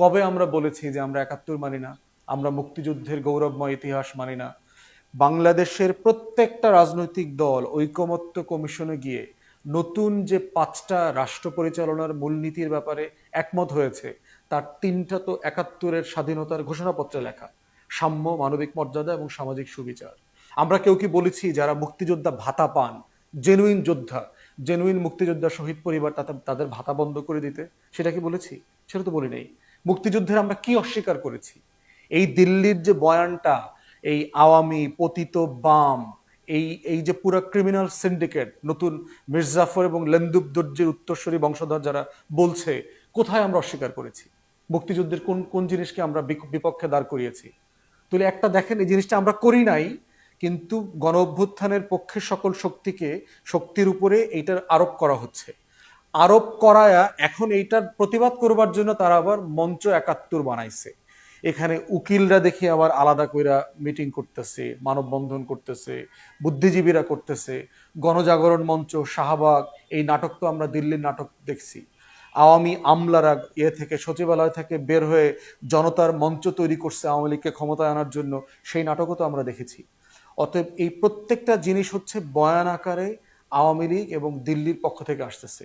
কবে আমরা বলেছি যে আমরা ৭১ মানি না, আমরা মুক্তিযুদ্ধের গৌরবময় ইতিহাস মানি না? বাংলাদেশের প্রত্যেকটা রাজনৈতিক দল ঐকমত্য কমিশনে গিয়ে নতুন যে ৫টা রাষ্ট্র পরিচালনার মূলনীতির ব্যাপারে একমত হয়েছে, তার ৩টা তো ৭১-এর স্বাধীনতার ঘোষণাপত্রে লেখা: সাম্য, মানবিক মর্যাদা এবং সামাজিক সুবিচার। আমরা কেউ কি বলেছি যারা মুক্তিযোদ্ধা ভাতা পান, জেনুইন যোদ্ধা, জেনুইন মুক্তিযোদ্ধা শহীদ পরিবার, তাদের ভাতা বন্ধ করে দিতে? সেটা কি বলেছি? সেটা তো বলি নাই। মুক্তিযুদ্ধের আমরা কি অস্বীকার করেছি? এই দিল্লির যে বয়ানটা, এই আওয়ামী পতিত বাম, এই এই যে পুরো ক্রিমিনাল সিন্ডিকেট, নতুন মির্জাফর এবং লেন্দুব দর্জির উত্তরসূরি বংশধর যারা বলছে, কোথায় আমরা অস্বীকার করেছি? মুক্তিযুদ্ধের কোন কোন জিনিসকে আমরা বিপক্ষে দাঁড় করিয়েছি? তাহলে একটা দেখেন, এই জিনিসটা আমরা করি নাই, কিন্তু গণ অভ্যুত্থানের পক্ষে সকল শক্তির উপরে এইটার আরোপ করা হচ্ছে। আরোপ করায়া এখন এইটার প্রতিবাদ করবার জন্য তারা আবার মঞ্চ ৭১ বানাইছে। এখানে উকিলরা দেখি আবার আলাদা কইরা মিটিং করতেছে, মানববন্ধন করতেছে, বুদ্ধিজীবীরা করতেছে, গণজাগরণ মঞ্চ, শাহবাগ, এই নাটক তো আমরা দিল্লির নাটক দেখছি। আওয়ামী আমলারা থেকে সচিবালয় থেকে বের হয়ে জনতার মঞ্চ তৈরি করছে আওয়ামী লীগকে ক্ষমতায় আনার জন্য, সেই নাটকও তো আমরা দেখেছি। অতএব এই প্রত্যেকটা জিনিস হচ্ছে বয়ান আকারে আওয়ামী লীগ এবং দিল্লির পক্ষ থেকে আসতেছে।